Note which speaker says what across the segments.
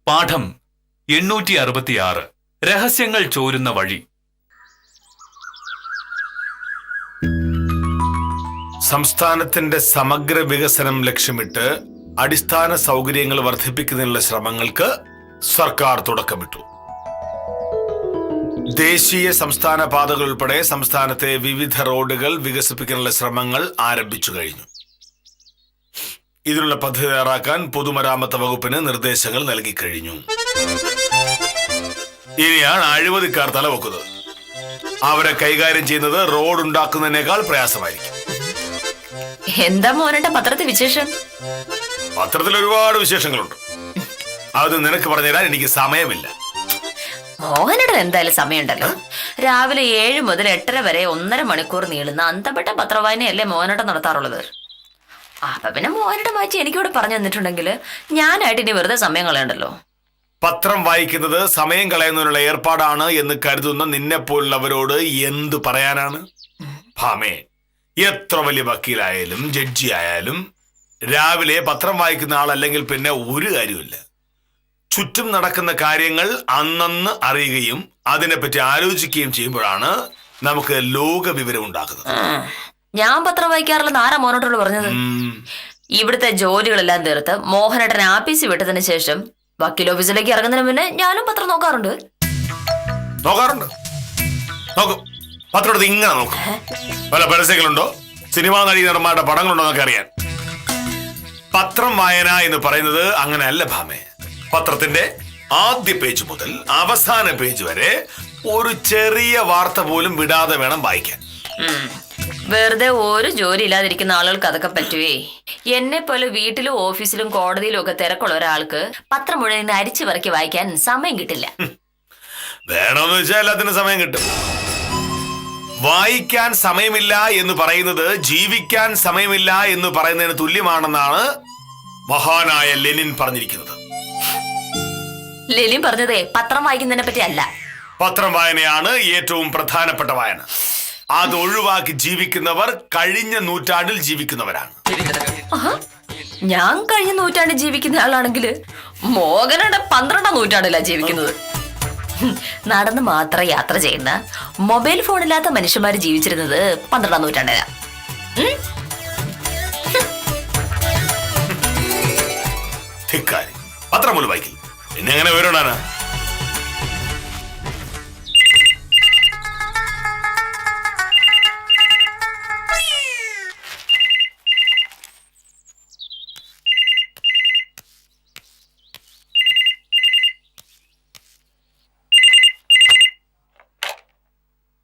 Speaker 1: പാഠം 866 രഹസ്യങ്ങൾ ചോരുന്ന വഴി.
Speaker 2: സംസ്ഥാനത്തിന്റെ സമഗ്ര വികസനം ലക്ഷ്യമിട്ട് അടിസ്ഥാന സൗകര്യങ്ങൾ വർദ്ധിപ്പിക്കുന്നതിനുള്ള ശ്രമങ്ങൾക്ക് സർക്കാർ തുടക്കമിട്ടു. ദേശീയ സംസ്ഥാന പാതകൾ ഉൾപ്പെടെ സംസ്ഥാനത്തെ വിവിധ റോഡുകൾ വികസിപ്പിക്കാനുള്ള ശ്രമങ്ങൾ ആരംഭിച്ചു കഴിഞ്ഞു. ഇതിനുള്ള പദ്ധതി തയ്യാറാക്കാൻ പൊതുമരാമത്ത് വകുപ്പിന് നിർദ്ദേശങ്ങൾ നൽകിക്കഴിഞ്ഞു. ഇനിയാണ് അഴിമതിക്കാർ തലവെക്കുന്നത്. അവരെ കൈകാര്യം ചെയ്യുന്നത് റോഡ് ഉണ്ടാക്കുന്നതിനേക്കാൾ പ്രയാസമായിരിക്കും.
Speaker 3: എന്താ മോനന്റെ പത്രത്തിൽ വിശേഷം?
Speaker 2: പത്രത്തിൽ ഒരുപാട് വിശേഷങ്ങളുണ്ട്. അത് നിനക്ക് പറഞ്ഞുതരാൻ എനിക്ക് സമയമില്ല.
Speaker 3: മോഹനയുടെ എന്തായാലും സമയമുണ്ടല്ലോ. രാവിലെ 7 മുതൽ 8:30 വരെ 1.5 മണിക്കൂർ നീളുന്ന അന്തപ്പെട്ട പത്രവായനയല്ലേ മോഹനയുടെ നടത്താറുള്ളത്. അപ്പൊ പിന്നെ മോഹനയുടെ മാറ്റി എനിക്കൂടെ പറഞ്ഞു തന്നിട്ടുണ്ടെങ്കിൽ ഞാനായിട്ട് ഇനി വെറുതെ സമയം കളയണ്ടല്ലോ.
Speaker 2: പത്രം വായിക്കുന്നത് സമയം കളയുന്നതിനുള്ള ഏർപ്പാടാണ് എന്ന് കരുതുന്ന നിന്നെപ്പോലുള്ളവരോട് എന്തു പറയാനാണ്? ഭാമേ, എത്ര വലിയ വക്കീലായാലും ജഡ്ജി ആയാലും രാവിലെ പത്രം വായിക്കുന്ന ആളല്ലെങ്കിൽ പിന്നെ ഒരു കാര്യമില്ല. ചുറ്റും നടക്കുന്ന കാര്യങ്ങൾ അന്നന്ന് അറിയുകയും അതിനെപ്പറ്റി ആലോചിക്കുകയും ചെയ്യുമ്പോഴാണ് നമുക്ക് ലോക വിവരം ഉണ്ടാക്കുന്നത്.
Speaker 3: ഞാൻ പത്രം വായിക്കാറില്ലെന്ന് ആരാ മോനോട്ടോട് പറഞ്ഞത്? ഇവിടുത്തെ ജോലികളെല്ലാം തീർത്ത് മോഹനേട്ടൻ ആഫീസിൽ വിട്ടതിന് ശേഷം വക്കീൽ ഓഫീസിലേക്ക് ഇറങ്ങുന്നതിന് മുന്നേ ഞാനും പത്രം നോക്കാറുണ്ട്.
Speaker 2: നോക്കും. പത്രം എടുത്ത് ഇങ്ങനെ നോക്കും. പല പരസ്യങ്ങളുണ്ടോ, സിനിമാ നടന്മാരുടെ പടങ്ങളുണ്ടോ എന്നൊക്കെ അറിയാൻ. പത്രം വായന എന്ന് പറയുന്നത് അങ്ങനെയല്ല ഭാമേ. പത്രത്തിന്റെ ആദ്യ പേജ് മുതൽ അവസാന പേജ് വരെ ഒരു ചെറിയ വാർത്ത പോലും വിടാതെ വേണം വായിക്കാൻ.
Speaker 3: വെറുതെ ഒരു ജോലി ഇല്ലാതിരിക്കുന്ന ആളുകൾക്ക് അതൊക്കെ പറ്റുവേ. എന്നെ പോലെ വീട്ടിലും ഓഫീസിലും കോടതിയിലും ഒക്കെ തിരക്കുള്ള ഒരാൾക്ക് പത്രം മുഴുവൻ അരിച്ചു പറക്കി വായിക്കാൻ സമയം കിട്ടില്ല.
Speaker 2: വേണമെന്ന് വെച്ചാൽ എല്ലാത്തിനും സമയം കിട്ടും. വായിക്കാൻ സമയമില്ല എന്ന് പറയുന്നത് ജീവിക്കാൻ സമയമില്ല എന്ന് പറയുന്നതിന് തുല്യമാണെന്നാണ് മഹാനായ ലെനിൻ പറഞ്ഞിരിക്കുന്നത്.
Speaker 3: ലെനിൻ പറഞ്ഞതേ പത്രം വായിക്കുന്നതിനെ പറ്റി അല്ല.
Speaker 2: പത്രം വായനയാണ് ഏറ്റവും പ്രധാനപ്പെട്ട വായന. അത് ഒഴിവാക്കി ജീവിക്കുന്നവർ കഴിഞ്ഞ നൂറ്റാണ്ടിൽ ജീവിക്കുന്നവരാണ്.
Speaker 3: ഞാൻ കഴിഞ്ഞ നൂറ്റാണ്ടിൽ ജീവിക്കുന്ന ആളാണെങ്കിൽ മോഹനയുടെ 12ാം നൂറ്റാണ്ടിലാണ് ജീവിക്കുന്നത്. നടന്ന് മാത്രം യാത്ര ചെയ്യുന്ന മൊബൈൽ ഫോണില്ലാത്ത മനുഷ്യന്മാര് ജീവിച്ചിരുന്നത് 12ാം നൂറ്റാണ്ടിലാണ്.
Speaker 2: പത്രം പോലും വായിക്കില്ല, പിന്നെ എങ്ങനെ വിവരമുണ്ടാനാ?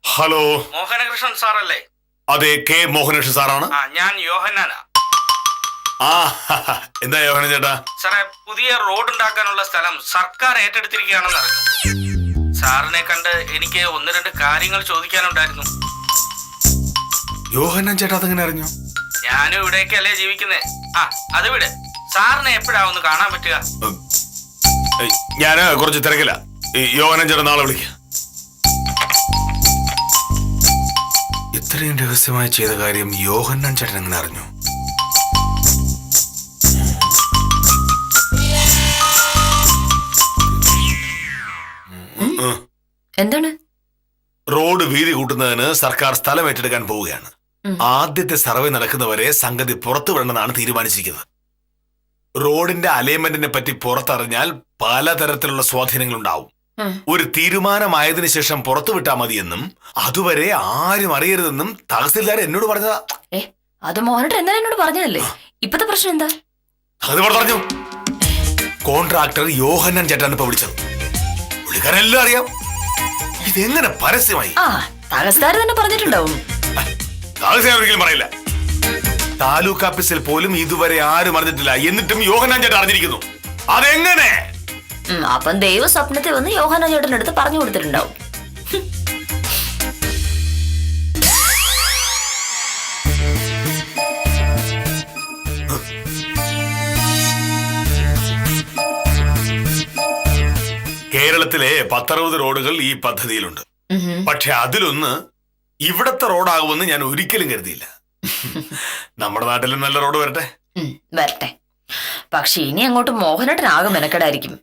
Speaker 2: ഹലോ,
Speaker 4: മോഹനകൃഷ്ണൻ സാറല്ലേ?
Speaker 2: അതെ, കെ മോഹനകൃഷ്ണൻ സാറാണ്.
Speaker 4: ഞാൻ യോഹന്നാനാ.
Speaker 2: എന്താ യോഹനൻ ചേട്ടാ?
Speaker 4: സാറേ, പുതിയ റോഡ് ഉണ്ടാക്കാനുള്ള സ്ഥലം സർക്കാർ ഏറ്റെടുത്തിരിക്കുകയാണെന്ന് അറിഞ്ഞു. സാറിനെ കണ്ട് എനിക്ക് 1-2 കാര്യങ്ങൾ ചോദിക്കാനുണ്ടായിരുന്നു.
Speaker 2: യോഹനൻ ചേട്ടാ അതെങ്ങനെ അറിഞ്ഞു?
Speaker 4: ഞാനും ഇവിടേക്കല്ലേ ജീവിക്കുന്നേ. അത് വിട്. സാറിനെ എപ്പോഴാ ഒന്ന് കാണാൻ പറ്റുക?
Speaker 2: ഞാന് കുറച്ച് തിരക്കില്ല. യോഹനൻ ചേട്ടാ നാളെ വിളിക്കാം. ഇത്രയും രഹസ്യമായി ചെയ്ത കാര്യം യോഹന്നാൻ ചേട്ടൻ എങ്ങനെ അറിഞ്ഞു?
Speaker 3: എന്താണ്?
Speaker 2: റോഡ് വീതി കൂട്ടുന്നതിന് സർക്കാർ സ്ഥലം ഏറ്റെടുക്കാൻ പോവുകയാണ്. ആദ്യത്തെ സർവേ നടക്കുന്നവരെ സംഗതി പുറത്തു വിടണമെന്നാണ് തീരുമാനിച്ചിരിക്കുന്നത്. റോഡിന്റെ അലൈൻമെന്റിനെ പറ്റി പുറത്തറിഞ്ഞാൽ പലതരത്തിലുള്ള സ്വാധീനങ്ങൾ ഉണ്ടാവും. ഒരു തീരുമാനമായതിനു ശേഷം പുറത്തു വിട്ടാൽ മതിയെന്നും അതുവരെ ആരും അറിയരുതെന്നും തഹസിൽദാർ എന്നോട് പറഞ്ഞതാ.
Speaker 3: അത് മോഹനേട്ടൻ എന്താ എന്നോട് പറഞ്ഞതല്ലേ? ഇപ്പത്തെ പ്രശ്നം എന്താ?
Speaker 2: അത് പറഞ്ഞു. കോൺട്രാക്ടർ യോഹന്നാൻ ചേട്ടാണ് ഇപ്പൊ വിളിച്ചത്. പുള്ളിക്കാരെല്ലാം അറിയാം. ഇതെങ്ങനെ പരസ്യമായി?
Speaker 3: തഹസിൽദാർ തന്നെ പറഞ്ഞിട്ടുണ്ടാവും.
Speaker 2: തഹസിൽദാർ ഒരിക്കലും പറയില്ല. താലൂക്ക് ഓഫീസിൽ പോലും ഇതുവരെ ആരും അറിഞ്ഞിട്ടില്ല. എന്നിട്ടും യോഹന്നാൻ ചേട്ടൻ അറിഞ്ഞിരിക്കുന്നു. അതെങ്ങനെ?
Speaker 3: അപ്പം ദൈവ സ്വപ്നത്തിൽ വന്ന് യോഹന്നാൻ ചേട്ടൻ്റെ അടുത്ത് പറഞ്ഞു കൊടുത്തിട്ടുണ്ടാവും.
Speaker 2: കേരളത്തിലെ 10-60 റോഡുകൾ ഈ പദ്ധതിയിലുണ്ട്. പക്ഷെ അതിലൊന്ന് ഇവിടത്തെ റോഡാകുമെന്ന് ഞാൻ ഒരിക്കലും കരുതിയില്ല. നമ്മുടെ നാട്ടിലും നല്ല റോഡ് വരട്ടെ.
Speaker 3: വരട്ടെ. പക്ഷെ ഇനി അങ്ങോട്ട് മോഹനേട്ടനാകെ മെനക്കെടായിരിക്കും.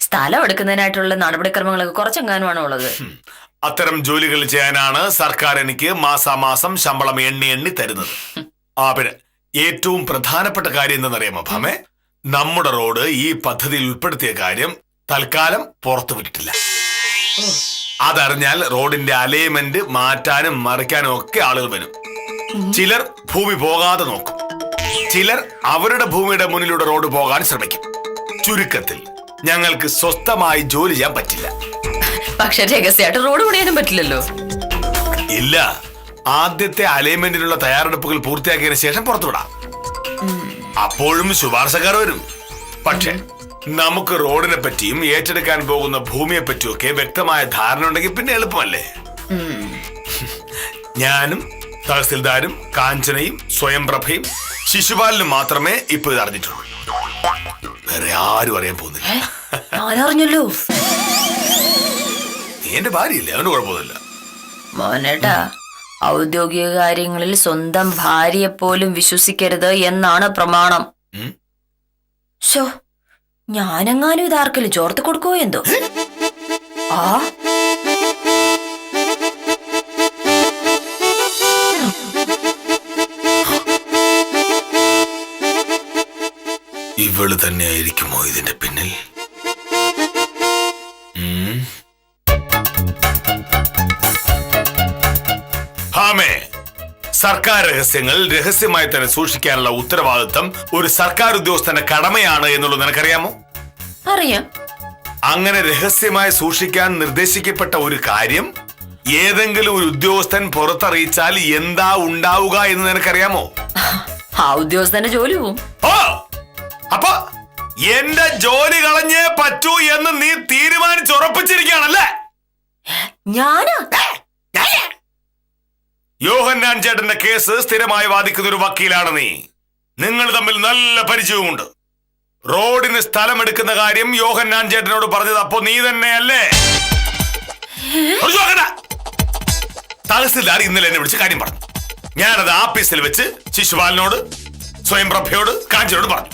Speaker 3: സ്ഥലം എടുക്കുന്നതിനായിട്ടുള്ള നടപടിക്രമങ്ങളൊക്കെ കുറച്ചെങ്ങാനുമാണ് ഉള്ളത്.
Speaker 2: അത്തരം ജോലികൾ ചെയ്യാനാണ് സർക്കാർ എനിക്ക് മാസാമാസം ശമ്പളം എണ്ണി തരുന്നത്. പിന്നെ ഏറ്റവും പ്രധാനപ്പെട്ട കാര്യം എന്തെന്നറിയാമോ ഭാമേ? നമ്മുടെ റോഡ് ഈ പദ്ധതിയിൽ ഉൾപ്പെടുത്തിയ കാര്യം തൽക്കാലം പുറത്തു വിട്ടിട്ടില്ല. അതറിഞ്ഞാൽ റോഡിന്റെ അലൈൻമെന്റ് മാറ്റാനും മറിക്കാനും ഒക്കെ ആളുകൾ വരും. ചിലർ ഭൂമി പോകാതെ നോക്കും, ചിലർ അവരുടെ ഭൂമിയുടെ മുന്നിലൂടെ റോഡ് പോകാൻ ശ്രമിക്കും. ചുരുക്കത്തിൽ ഞങ്ങൾക്ക് സ്വസ്ഥമായി ജോലി ചെയ്യാൻ പറ്റില്ല.
Speaker 3: പക്ഷെ രഹസ്യമായിട്ട് റോഡ് പണിയാനും പറ്റില്ലല്ലോ.
Speaker 2: ഇല്ല, ആദ്യത്തെ അലൈൻമെന്റിനുള്ള തയ്യാറെടുപ്പുകൾ പൂർത്തിയാക്കിയതിനു ശേഷം പുറത്തുവിടാം. അപ്പോഴും ശുപാർശക്കാർ വരും. പക്ഷെ നമുക്ക് റോഡിനെ പറ്റിയും ഏറ്റെടുക്കാൻ പോകുന്ന ഭൂമിയെ പറ്റിയും ഒക്കെ വ്യക്തമായ ധാരണ ഉണ്ടെങ്കിൽ പിന്നെ എളുപ്പമല്ലേ. ഞാനും തഹസിൽദാരും കാഞ്ചനയും സ്വയംപ്രഭയും ശിശുപാലനും മാത്രമേ ഇപ്പൊ ഇത് അറിഞ്ഞിട്ടുള്ളൂ. വേറെ ആരും അറിയാൻ പോകുന്നില്ല.
Speaker 3: ഞാനറിഞ്ഞല്ലോ.
Speaker 2: നീ എന്റെ ഭാര്യയില്ലേ, അവന് കുഴപ്പമൊന്നുമില്ല.
Speaker 3: മോനേട്ടാ, ഔദ്യോഗിക കാര്യങ്ങളിൽ സ്വന്തം ഭാര്യയെ പോലും വിശ്വസിക്കരുത് എന്നാണ് പ്രമാണം. ശോ, ഞാനെങ്ങാനും ഇതാർക്കെങ്കിലും ചോർത്ത് കൊടുക്കോ എന്തോ. ആ
Speaker 2: ഇവള് തന്നെയായിരിക്കുമോ ഇതിന്റെ പിന്നിൽ? ഹാമേ, സർക്കാർ രഹസ്യങ്ങൾ രഹസ്യമായി തന്നെ സൂക്ഷിക്കാനുള്ള ഉത്തരവാദിത്തം ഒരു സർക്കാർ ഉദ്യോഗസ്ഥന്റെ കടമയാണ് എന്നുള്ളത് നിനക്കറിയാമോ?
Speaker 3: അറിയാം.
Speaker 2: അങ്ങനെ രഹസ്യമായി സൂക്ഷിക്കാൻ നിർദ്ദേശിക്കപ്പെട്ട ഒരു കാര്യം ഏതെങ്കിലും ഒരു ഉദ്യോഗസ്ഥൻ പുറത്തറിയിച്ചാൽ എന്താ ഉണ്ടാവുക എന്ന് നിനക്കറിയാമോ?
Speaker 3: ആ ഉദ്യോഗസ്ഥന്റെ ജോലി പോവും.
Speaker 2: ഓ, അപ്പൊ എന്റെ ജോലി കളഞ്ഞേ പറ്റൂ എന്ന് നീ തീരുമാനിച്ചുറപ്പിച്ചിരിക്കുകയാണല്ലേ?
Speaker 3: ഞാനാ?
Speaker 2: യോഹന്നാൻ ചേട്ടന്റെ കേസ് സ്ഥിരമായി വാദിക്കുന്ന ഒരു വക്കീലാണ് നീ. നിങ്ങൾ തമ്മിൽ നല്ല പരിചയവുമുണ്ട്. റോഡിന് സ്ഥലമെടുക്കുന്ന കാര്യം യോഹന്നാൻ ചേട്ടനോട് പറഞ്ഞത് അപ്പോ നീ തന്നെയല്ലേ? തഹസിൽദാർ ഇന്നലെ എന്നെ വിളിച്ച് കാര്യം പറഞ്ഞു. ഞാനത് ആഫീസിൽ വെച്ച് ശിശുപാലനോട് സ്വയംപ്രഭയോട് കാഞ്ചനോട് പറഞ്ഞു.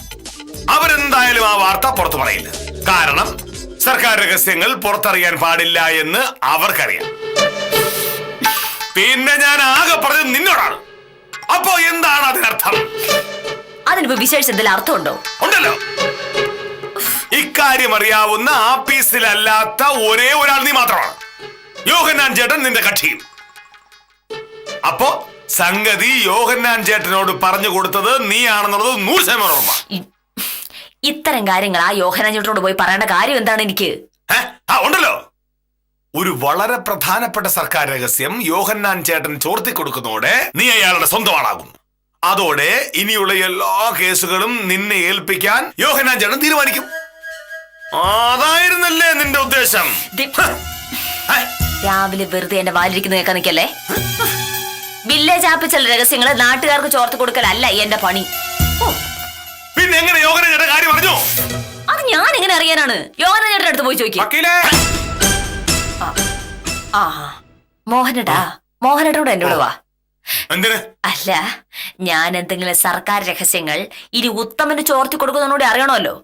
Speaker 2: അവരെന്തായാലും ആ വാർത്ത പുറത്തു പറയില്ല. കാരണം സർക്കാർ രഹസ്യങ്ങൾ പുറത്തറിയാൻ പാടില്ല എന്ന് അവർക്കറിയാം. പിന്നെ ഞാൻ ആകെ പറഞ്ഞത് നിന്നോടാണ്. അപ്പോ എന്താണ് അതിനർത്ഥം?
Speaker 3: അതിനിപ്പോ വിശേഷിച്ച് എന്തെങ്കിലും അർത്ഥമുണ്ടോ?
Speaker 2: ഉണ്ടല്ലോ. ഇക്കാര്യം അറിയാവുന്ന ആഫീസിലല്ലാത്ത ഒരേ ഒരാൾ നീ മാത്രമാണ്. യോഹന്നാൻ ചേട്ടൻ നിന്റെ കക്ഷിയും. അപ്പോ സംഗതി യോഹന്നാൻ ചേട്ടനോട് പറഞ്ഞു കൊടുത്തത് നീ ആണെന്നുള്ളത് 100% ഉറപ്പാണ്.
Speaker 3: ഇത്തരം കാര്യങ്ങൾ ആ യോഹന്നാൻ ചേട്ടനോട് പോയി പറയേണ്ട കാര്യം എന്താണ് എനിക്ക്?
Speaker 2: ഉണ്ടല്ലോ. ഒരു വളരെ പ്രധാനപ്പെട്ട സർക്കാർ രഹസ്യം യോഹന്നാൻ ചേട്ടൻ ചോർത്തി കൊടുക്കുന്നതോടെ നീ അയാളുടെ സ്വന്തമാണാകും. അതോടെ ഇനിയുള്ള എല്ലാ കേസുകളും നിന്നെ ഏൽപ്പിക്കാൻ യോഹന്നാൻ ചേട്ടൻ തീരുമാനിക്കും. അതായിരുന്നല്ലേ നിന്റെ ഉദ്ദേശം?
Speaker 3: രാവിലെ വെറുതെ എന്റെ വാലിരിക്കുന്ന കേൾക്കാൻ നിൽക്കല്ലേ. വില്ലേജ് ആപ്പിച്ചുള്ള രഹസ്യങ്ങള് നാട്ടുകാർക്ക് ചോർത്ത് കൊടുക്കലല്ല എന്റെ പണി.
Speaker 2: പിന്നെ എങ്ങനെ യോഹന്നാൻ ചേട്ടൻ കാര്യം പറഞ്ഞു?
Speaker 3: അത് ഞാൻ എങ്ങനെ അറിയാനാണ്? യോഹന്നാൻ ചേട്ടൻ്റെ അടുത്ത് പോയി ചോദിക്കും. ആ മോഹനേട്ടാ, മോഹനേട്ടോട് എന്റെ കൂടെ വാ. അല്ല, ഞാൻ എന്തെങ്കിലും സർക്കാർ രഹസ്യങ്ങൾ ഇനി ഉത്തമന് ചോർത്തി കൊടുക്കുന്നതിനോട് അറിയണമല്ലോ.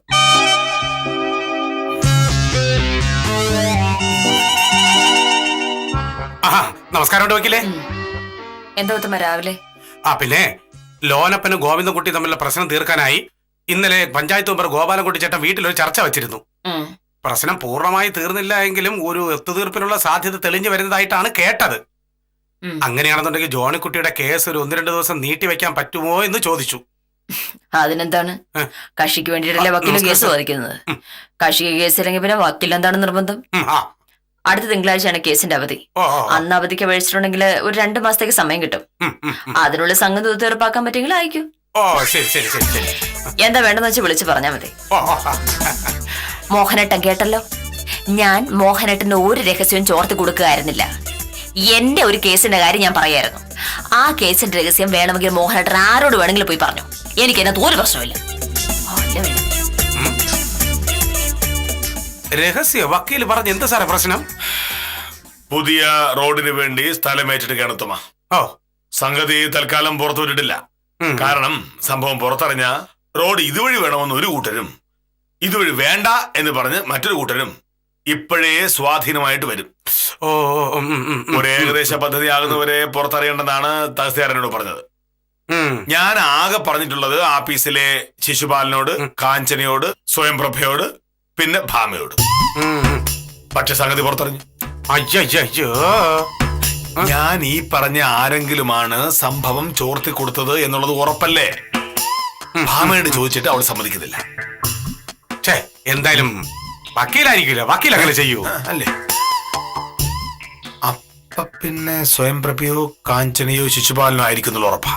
Speaker 5: നമസ്കാരം വക്കീലേ.
Speaker 3: എന്താ ഉത്തമ രാവിലെ?
Speaker 5: പിന്നെ ലോനപ്പനും ഗോവിന്ദൻകുട്ടി തമ്മിലുള്ള പ്രശ്നം തീർക്കാനായി ഇന്നലെ പഞ്ചായത്ത് മെമ്പർ ഗോപാലൻകുട്ടി ചേട്ടൻ വീട്ടിലൊരു ചർച്ച വെച്ചിരുന്നു. പ്രശ്നം പൂർണ്ണമായി തീർന്നില്ല എങ്കിലും ഒരു ഒത്തുതീർപ്പിനുള്ള സാധ്യത തെളിഞ്ഞു വരുന്നതായിട്ടാണ് കേട്ടത്. അങ്ങനെയാണെന്നുണ്ടെങ്കിൽ ജോണിക്കുട്ടിയുടെ കേസ് ഒരു 1-2 ദിവസം നീട്ടിവെക്കാൻ പറ്റുമോ എന്ന് ചോദിച്ചു.
Speaker 3: അതിനെന്താണ്? കക്ഷിക്ക് വേണ്ടിയിട്ടല്ലേ വക്കീലും കേസ് വാദിക്കുന്നത്. കക്ഷിക്ക് കേസില്ലെങ്കിൽ പിന്നെ വക്കീൽ എന്താണ് നിർബന്ധം? അടുത്ത തിങ്കളാഴ്ചയാണ് കേസിന്റെ അവധി. അന്ന് അവധിക്ക് അപേക്ഷിച്ചിട്ടുണ്ടെങ്കിൽ ഒരു 2 മാസത്തേക്ക് സമയം കിട്ടും. അതിനുള്ള സംഗതി തീർപ്പാക്കാൻ പറ്റുമെങ്കിൽ അയക്കൂ. എന്താ വേണ്ടെന്ന് വെച്ച് വിളിച്ചു പറഞ്ഞാൽ മതി. മോഹനേട്ടൻ കേട്ടല്ലോ, ഞാൻ മോഹനേട്ടന്റെ ഒരു രഹസ്യവും ചോർത്തി കൊടുക്കുകയായിരുന്നില്ല. എന്റെ ഒരു കേസിന്റെ കാര്യം ഞാൻ പറയായിരുന്നു. ആ കേസിന്റെ രഹസ്യം വേണമെങ്കിൽ മോഹനേട്ടൻ ആരോട് വേണമെങ്കിലും പോയി പറഞ്ഞു. എനിക്ക് അതിനകത്ത് ഒരു പ്രശ്നമില്ല.
Speaker 5: രഹസ്യ വക്കീൽ പറഞ്ഞ എന്താ സാറേ പ്രശ്നം?
Speaker 2: പുതിയ റോഡിന് വേണ്ടി സ്ഥലം ഏറ്റെടുക്കുകയാണ് ഉത്തമ. സംഗതി തൽക്കാലം പുറത്തുവിട്ടിട്ടില്ല. കാരണം സംഭവം പുറത്തറിഞ്ഞ റോഡ് ഇതുവഴി വേണമെന്ന് ഒരു കൂട്ടരും, ഇതുവഴി വേണ്ട എന്ന് പറഞ്ഞ് മറ്റൊരു കൂട്ടരും ഇപ്പോഴേ സ്വാധീനമായിട്ട് വരും.
Speaker 5: ഓ ഓ,
Speaker 2: ഒരു ഏകദേശ പദ്ധതി ആകുന്നവരെ പുറത്തറിയേണ്ടെന്നാണ് തഹസിൽദാരനോട് പറഞ്ഞത്. ഞാൻ ആകെ പറഞ്ഞിട്ടുള്ളത് ആഫീസിലെ ശിശുപാലനോട്, കാഞ്ചനയോട്, സ്വയംപ്രഭയോട്, പിന്നെ ഭാമയോട്. പക്ഷെ സംഗതി പുറത്തറിഞ്ഞു.
Speaker 5: അയ്യോ
Speaker 2: ഞാൻ ഈ പറഞ്ഞ ആരെങ്കിലുമാണ് സംഭവം ചോർത്തി കൊടുത്തത് എന്നുള്ളത് ഉറപ്പല്ലേ? ഭാമയോട് ചോദിച്ചിട്ട് അവൾ സമ്മതിക്കുന്നില്ല.
Speaker 5: എന്തായാലും വക്കീലായിരിക്കില്ല, വക്കീൽ അങ്ങനെ ചെയ്യൂ
Speaker 2: അല്ലേ? അപ്പൊ പിന്നെ സ്വയംപ്രഭയോ കാഞ്ചനയോ ശിശുപാലനോ ആയിരിക്കുന്നുള്ള ഉറപ്പാ.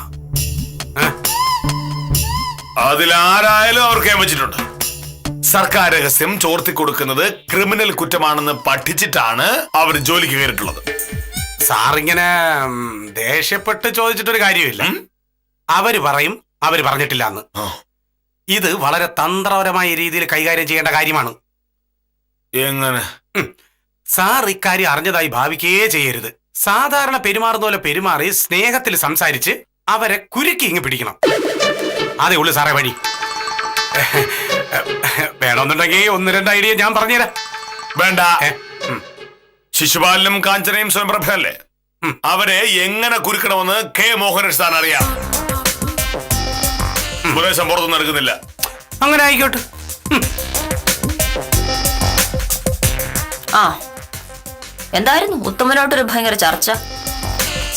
Speaker 2: അതിലാരായാലും അവർക്ക് ഏമിച്ചിട്ടുണ്ട്. സർക്കാർ രഹസ്യം ചോർത്തി കൊടുക്കുന്നത് ക്രിമിനൽ കുറ്റമാണെന്ന് പഠിച്ചിട്ടാണ് അവർ ജോലിക്ക് കയറിയിട്ടുള്ളത്.
Speaker 5: സാറിങ്ങനെ ദേഷ്യപ്പെട്ട് ചോദിച്ചിട്ടൊരു കാര്യമില്ല. അവര് പറയും അവര് പറഞ്ഞിട്ടില്ല എന്ന്. ഇത് വളരെ തന്ത്രപരമായ രീതിയിൽ കൈകാര്യം ചെയ്യേണ്ട കാര്യമാണ്.
Speaker 2: എങ്ങനെ?
Speaker 5: സാർ ഇക്കാര്യം അറിഞ്ഞതായി ഭാവിക്കുകയേ ചെയ്യരുത്. സാധാരണ പെരുമാറുന്ന പോലെ പെരുമാറി സ്നേഹത്തിൽ സംസാരിച്ച് അവരെ കുരുക്കി ഇങ്ങ് പിടിക്കണം. അതേ ഉള്ളു സാറേ വഴി. വേണമെന്നുണ്ടെങ്കിൽ 1-2 ഐഡിയ ഞാൻ പറഞ്ഞുതരാം.
Speaker 2: വേണ്ട. ശിശുപാലനും കാഞ്ചനയും സ്വയംപ്രഭയല്ലേ? അവരെ എങ്ങനെ കുരുക്കണമെന്ന് കെ മോഹനൻ സാറിന് അറിയാം. ഉപദേശം പുറത്തൊന്നും നടക്കുന്നില്ല.
Speaker 5: അങ്ങനെ ആയിക്കോട്ടെ.
Speaker 3: ആ, എന്തായിരുന്നു ഉത്തമനോട്ടൊരു ഭയങ്കര ചർച്ച?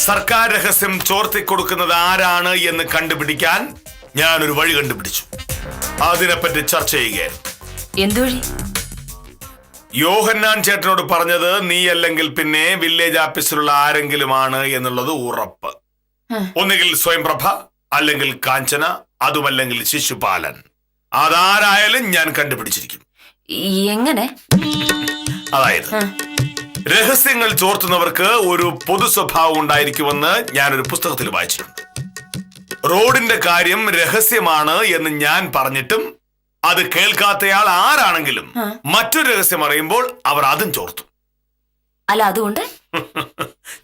Speaker 2: സർക്കാർ രഹസ്യം ചോർത്തി കൊടുക്കുന്നത് ആരാണ് എന്ന് കണ്ടുപിടിക്കാൻ ഞാനൊരു വഴി കണ്ടുപിടിച്ചു. അതിനെപ്പറ്റി ചർച്ച ചെയ്യുകയായിരുന്നു.
Speaker 3: എന്തുവഴി?
Speaker 2: യോഹന്നാൻ ചേട്ടനോട് പറഞ്ഞത് നീ അല്ലെങ്കിൽ പിന്നെ വില്ലേജ് ഓഫീസിലുള്ള ആരെങ്കിലുമാണ് എന്നുള്ളത് ഉറപ്പ്. ഒന്നുകിൽ സ്വയംപ്രഭ, അല്ലെങ്കിൽ കാഞ്ചന, അതുമല്ലെങ്കിൽ ശിശുപാലൻ. അതാരായാലും ഞാൻ കണ്ടുപിടിച്ചിരിക്കും.
Speaker 3: എങ്ങനെ?
Speaker 2: അതായത് രഹസ്യങ്ങൾ ചോർത്തുന്നവർക്ക് ഒരു പൊതു സ്വഭാവം ഉണ്ടായിരിക്കുമെന്ന് ഞാനൊരു പുസ്തകത്തിൽ വായിച്ചിട്ടുണ്ട്. റോഡിന്റെ കാര്യം രഹസ്യമാണ് എന്ന് ഞാൻ പറഞ്ഞിട്ടും അത് കേൾക്കാത്തയാൾ ആരാണെങ്കിലും മറ്റൊരു രഹസ്യം അറിയുമ്പോൾ അവർ അതും ചോർത്തും.
Speaker 3: അല്ല, അതുകൊണ്ട്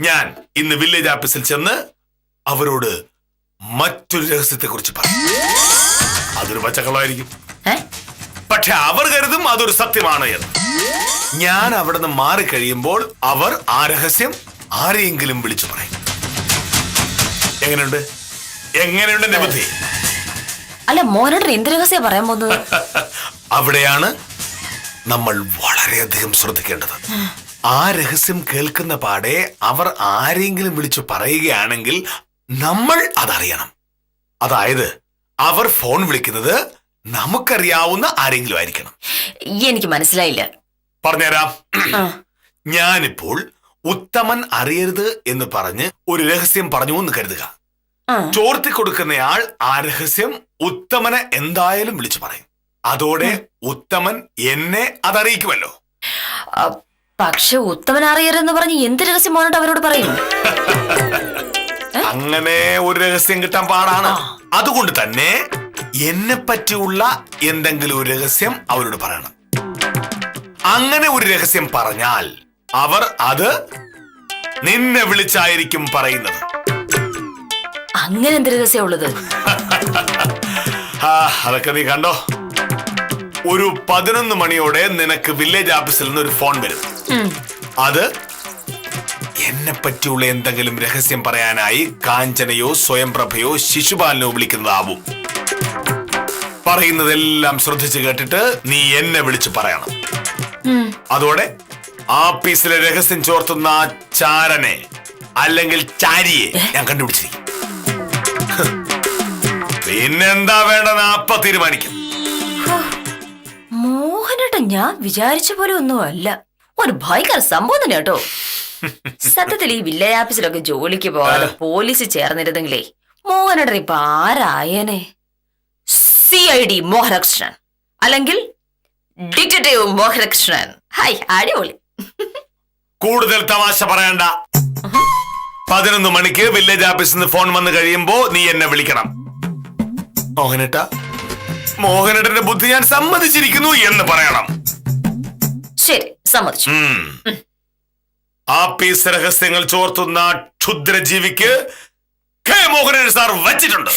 Speaker 2: ഞാൻ ഇന്ന് വില്ലേജ് ഓഫീസിൽ ചെന്ന് അവരോട് മറ്റൊരു രഹസ്യത്തെ കുറിച്ച് പറയും. അതൊരു പച്ചക്കള്ളമായിരിക്കും. പക്ഷെ അവർ കരുതും അതൊരു സത്യമാണ് എന്ന്. ഞാൻ അവിടെ നിന്ന് മാറിക്കഴിയുമ്പോൾ അവർ ആ രഹസ്യം ആരെയെങ്കിലും വിളിച്ചു പറയും. എങ്ങനെയുണ്ട്? എങ്ങനെയുണ്ട് എന്റെ ബുദ്ധി?
Speaker 3: അല്ല, മോനോട് എന്ത് രഹസ്യം പറയാൻ പോകുന്നത്?
Speaker 2: അവിടെയാണ് നമ്മൾ വളരെയധികം ശ്രദ്ധിക്കേണ്ടത്. ആ രഹസ്യം കേൾക്കുന്ന പാടെ അവർ ആരെങ്കിലും വിളിച്ചു പറയുകയാണെങ്കിൽ നമ്മൾ അതറിയണം. അതായത് അവർ ഫോൺ വിളിക്കുന്നത് നമുക്കറിയാവുന്ന ആരെങ്കിലും ആയിരിക്കണം.
Speaker 3: എനിക്ക് മനസ്സിലായില്ല.
Speaker 2: പറഞ്ഞുതരാം. ഞാനിപ്പോൾ ഉത്തമൻ അറിയരുത് എന്ന് പറഞ്ഞ് ഒരു രഹസ്യം പറഞ്ഞു എന്ന് കരുതുക. ചോർത്തി കൊടുക്കുന്നയാൾ ആ രഹസ്യം ഉത്തമനെ എന്തായാലും വിളിച്ചു പറയും. അതോടെ ഉത്തമൻ എന്നെ അതറിയിക്കുമല്ലോ.
Speaker 3: പക്ഷെ ഉത്തമൻ അറിയരുതെന്ന് പറഞ്ഞ് എന്ത് രഹസ്യം മോനോട് അവരോട് പറയും?
Speaker 2: അങ്ങനെ ഒരു രഹസ്യം കിട്ടാൻ പാടാണ്. അതുകൊണ്ട് തന്നെ എന്നെ പറ്റിയുള്ള എന്തെങ്കിലും ഒരു രഹസ്യം അവരോട് പറയണം. അങ്ങനെ ഒരു രഹസ്യം പറഞ്ഞാൽ അവർ അത് നിന്നെ വിളിച്ചായിരിക്കും പറയുന്നത്.
Speaker 3: അങ്ങനെ എന്ത് രഹസ്യം ഉള്ളത്?
Speaker 2: അതൊക്കെ നീ കണ്ടോ. ഒരു 11 മണിയോടെ നിനക്ക് വില്ലേജ് ഓഫീസിൽ നിന്ന് ഒരു ഫോൺ വരും. അത് എന്നെ പറ്റിയുള്ള എന്തെങ്കിലും രഹസ്യം പറയാനായി കാഞ്ചനയോ സ്വയംപ്രഭയോ ശിശുപാലനോ വിളിക്കുന്നതാവും. പറയുന്നതെല്ലാം ശ്രദ്ധിച്ചു കേട്ടിട്ട് നീ എന്നെ വിളിച്ചു പറയണം. അതോടെ ആഫീസിലെ രഹസ്യം ചോർത്തുന്ന ചാരനെ അല്ലെങ്കിൽ ചാരിയെ ഞാൻ കണ്ടുപിടിച്ചിരിക്കും. പിന്നെന്താ വേണ്ടെന്ന് അപ്പ തീരുമാനിക്കും.
Speaker 3: മോഹനേട്ടൻ ഞാൻ വിചാരിച്ച പോലെ ഒന്നും അല്ല. ഒരു ഭയങ്കര സംഭവം തന്നെ കേട്ടോ. സത്യത്തിൽ ഈ വില്ലേജ് ഓഫീസിലൊക്കെ ജോലിക്ക് പോകാതെ പോലീസ് ചേർന്നിരുന്നെങ്കിലേ മോഹനേട്ടൻ ഇപ്പൊ ആരായനെ? CID മോഹനകൃഷ്ണൻ അല്ലെങ്കിൽ ഡിറ്റക്റ്റീവ് മോഹനകൃഷ്ണൻ. ഹായ്, അടിപൊളി.
Speaker 2: കൂടുതൽ തമാശ പറയണ്ട. 11 മണിക്ക് വില്ലേജ് ഓഫീസിൽ നിന്ന് ഫോൺ വന്ന് കഴിയുമ്പോ നീ എന്നെ വിളിക്കണം. മോഹനേട്ടന്റെ ബുദ്ധി ഞാൻ സമ്മതിച്ചിരിക്കുന്നു എന്ന് പറയണം.
Speaker 3: ശരി, സമ്മതിച്ചു.
Speaker 2: ആഫീസ് രഹസ്യങ്ങൾ ചോർത്തുന്ന ക്ഷുദ്രജീവിക്ക് കെ മോഹനൻ സാർ വച്ചിട്ടുണ്ട്.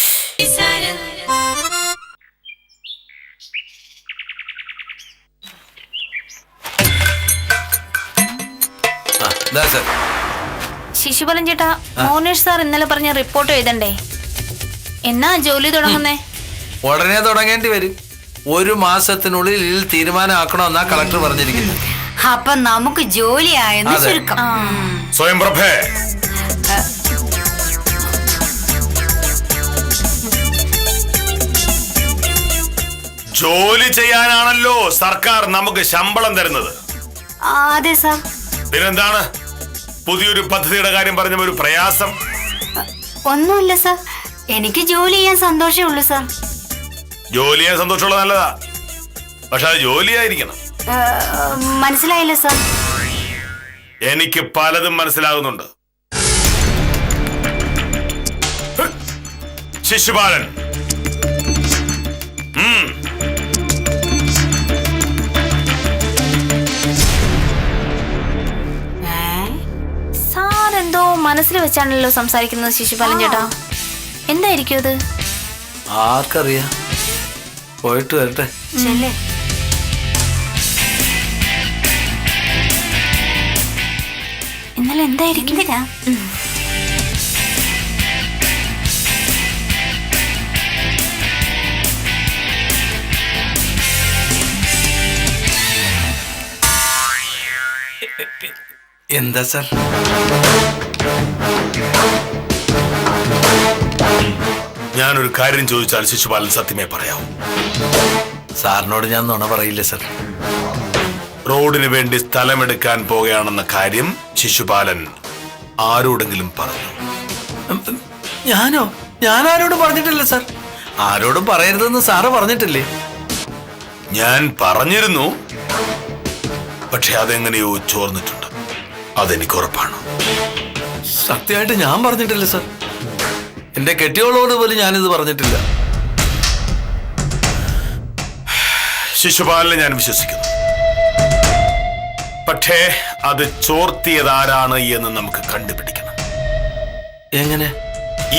Speaker 6: സാർ.
Speaker 7: ശിശുപാലൻ ചേട്ടാ, മോനേഷ് സാർ ഇന്നലെ പറഞ്ഞ റിപ്പോർട്ട് എഴുതണ്ടേ? എന്നാ ജോലി തുടങ്ങുന്നേ?
Speaker 6: ഉടനെ തുടങ്ങേണ്ടി വരും. 1 മാസത്തിനുള്ളിൽ ഇതിൽ തീരുമാനമാക്കണമെന്നാ കളക്ടർ പറഞ്ഞിരിക്കുന്നത്.
Speaker 8: അപ്പൊ നമുക്ക് ജോലിയായെന്ന്
Speaker 6: അതെ.
Speaker 8: ചുരുക്കം.
Speaker 2: സ്വയം പ്രഭേ, ജോലി ചെയ്യാനാണല്ലോ സർക്കാർ നമുക്ക് ശമ്പളം തരുന്നത്.
Speaker 8: അതെ സാർ.
Speaker 2: പിന്നെന്താണ് പുതിയൊരു പദ്ധതിയുടെ കാര്യം പറഞ്ഞ ഒരു പ്രയാസം?
Speaker 8: ഒന്നുമില്ല സാർ, എനിക്ക് ജോലി ചെയ്യാൻ സന്തോഷമേ ഉള്ളൂ സാർ.
Speaker 2: ജോലി ചെയ്യാൻ സന്തോഷമുള്ള നല്ലതാ, പക്ഷെ അത് ജോലിയായിരിക്കണം.
Speaker 8: മനസ്സിലായില്ല സാർ.
Speaker 2: എനിക്ക് പലതും മനസ്സിലാകുന്നുണ്ട്. ശിശുപാലൻ,
Speaker 7: സാർ എന്തോ മനസ്സിൽ വെച്ചാണല്ലോ സംസാരിക്കുന്നത് ശിശുപാലൻ ചേട്ടാ. എന്തായിരിക്കും അത്?
Speaker 6: ആർക്കറിയാം, പോയിട്ട് വരട്ടെ.
Speaker 8: ചെല്ലേ.
Speaker 7: ഇന്നലെ എന്തായിരിക്കും?
Speaker 6: എന്താ സാർ?
Speaker 2: ഞാനൊരു കാര്യം ചോദിച്ചാൽ ശിശുപാലൻ സത്യമേ പറയാവൂ.
Speaker 6: സാറിനോട് ഞാൻ നുണ പറയില്ല സാർ.
Speaker 2: റോഡിന് വേണ്ടി സ്ഥലമെടുക്കാൻ പോകുകയാണെന്ന കാര്യം ശിശുപാലൻ ആരോടെങ്കിലും പറഞ്ഞു?
Speaker 6: ഞാനോ? ഞാൻ ആരോടും പറഞ്ഞിട്ടില്ല സാർ. ആരോടും പറയരുതെന്ന് സാറ് പറഞ്ഞിട്ടില്ലേ?
Speaker 2: ഞാൻ പറഞ്ഞിരുന്നു, പക്ഷെ അതെങ്ങനെയോ ചോർന്നിട്ടുണ്ട്. അതെനിക്ക് ഉറപ്പാണ്.
Speaker 6: സത്യമായിട്ട് ഞാൻ പറഞ്ഞിട്ടില്ല സാർ. എന്റെ കെട്ടിയോളോട് പോലും ഞാനിത് പറഞ്ഞിട്ടില്ല.
Speaker 2: ശിശുപാലനെ ഞാൻ വിശ്വസിക്കുന്നു, പക്ഷേ അത് ചോർത്തിയതാരാണ് എന്ന് നമുക്ക് കണ്ടുപിടിക്കണം.
Speaker 6: എങ്ങനെ?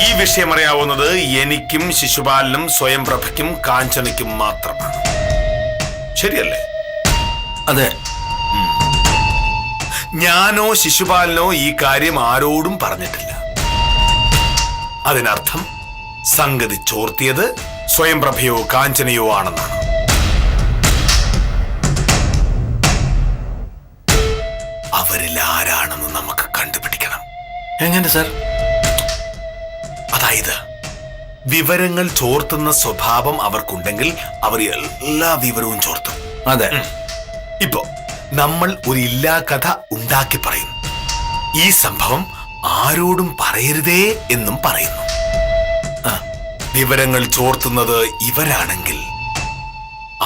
Speaker 2: ഈ വിഷയം അറിയാവുന്നത് എനിക്കും ശിശുപാലനും സ്വയം പ്രഭയ്ക്കും കാഞ്ചനയ്ക്കും മാത്രമാണ്. ശരിയല്ലേ?
Speaker 6: അതെ.
Speaker 2: ഞാനോ ശിശുപാലനോ ഈ കാര്യം ആരോടും പറഞ്ഞിട്ടില്ല. അതിനർത്ഥം സംഗതി ചോർത്തിയത് സ്വയം പ്രഭയോ കാഞ്ചനയോ ആണെന്നാണ്. അവരിൽ ആരാണെന്ന് നമുക്ക് കണ്ടുപിടിക്കണം.
Speaker 6: എങ്ങനെ സാർ?
Speaker 2: അതായത് വിവരങ്ങൾ ചോർത്തുന്ന സ്വഭാവം അവർക്കുണ്ടെങ്കിൽ അവർ എല്ലാ വിവരവും ചോർത്തും.
Speaker 6: അതെ.
Speaker 2: ഇപ്പോ നമ്മൾ ഒരു ഇല്ലാ കഥ ഉണ്ടാക്കി പറയുന്നു. ഈ സംഭവം ആരോടും പറയരുതേ എന്നും പറയുന്നു. വിവരങ്ങൾ ചോർത്തുന്നത് ഇവരാണെങ്കിൽ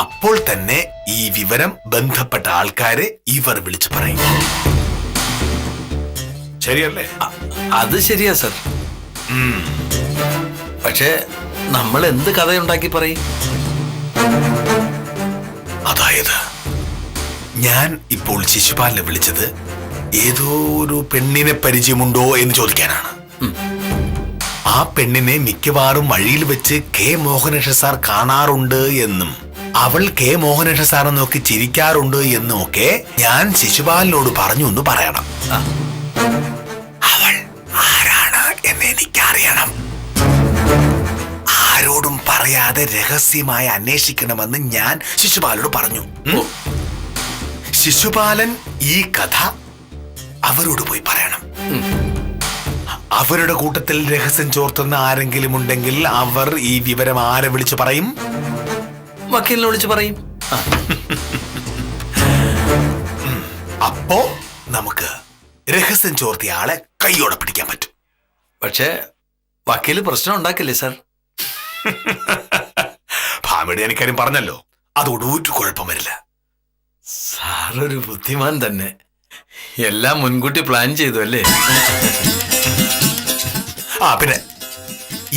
Speaker 2: അപ്പോൾ തന്നെ ഈ വിവരം ബന്ധപ്പെട്ട ആൾക്കാരെ ഇവർ വിളിച്ചു പറയും. ശരിയല്ലേ?
Speaker 6: അത് ശരിയാ സാർ. പക്ഷേ നമ്മൾ എന്ത് കഥയുണ്ടാക്കി പറയും?
Speaker 2: അതായത് ഞാൻ ഇപ്പോൾ ശിശുപാലിനെ വിളിച്ചത് ഏതോ ഒരു പെണ്ണിനെ പരിചയമുണ്ടോ എന്ന് ചോദിക്കാനാണ്. ആ പെണ്ണിനെ മിക്കവാറും വഴിയിൽ വെച്ച് കെ മോഹനകൃഷ്ണ സാർ കാണാറുണ്ട് എന്നും അവൾ കെ മോഹനകൃഷ്ണ സാറെ നോക്കി ചിരിക്കാറുണ്ട് എന്നും ഒക്കെ ഞാൻ ശിശുപാലിനോട് പറഞ്ഞു എന്ന് പറയണം. അവൾ ആരാണ് എന്ന് എനിക്കറിയണം. ആരോടും പറയാതെ രഹസ്യമായി അന്വേഷിക്കണമെന്ന് ഞാൻ ശിശുപാലനോട് പറഞ്ഞു. ശിശുപാലൻ ഈ കഥ അവരോട് പോയി പറയണം. അവരുടെ കൂട്ടത്തിൽ രഹസ്യം ചോർത്തുന്ന ആരെങ്കിലും ഉണ്ടെങ്കിൽ അവർ ഈ വിവരം ആരെ വിളിച്ചു പറയും?
Speaker 6: വക്കീലിനെ വിളിച്ച് പറയും.
Speaker 2: അപ്പോ നമുക്ക് രഹസ്യം ചോർത്തിയ ആളെ കൈയോടെ പിടിക്കാൻ പറ്റും.
Speaker 6: പക്ഷേ വക്കീല് പ്രശ്നം ഉണ്ടാക്കില്ലേ സാർ?
Speaker 2: ഭാമിയുടെ എനിക്കാരും പറഞ്ഞല്ലോ, അതോട് ഒരു കുഴപ്പം വരില്ല.
Speaker 6: സാറൊരു ബുദ്ധിമാൻ തന്നെ. എല്ലാം മുൻകൂട്ടി പ്ലാൻ ചെയ്തു അല്ലേ?
Speaker 2: പിന്നെ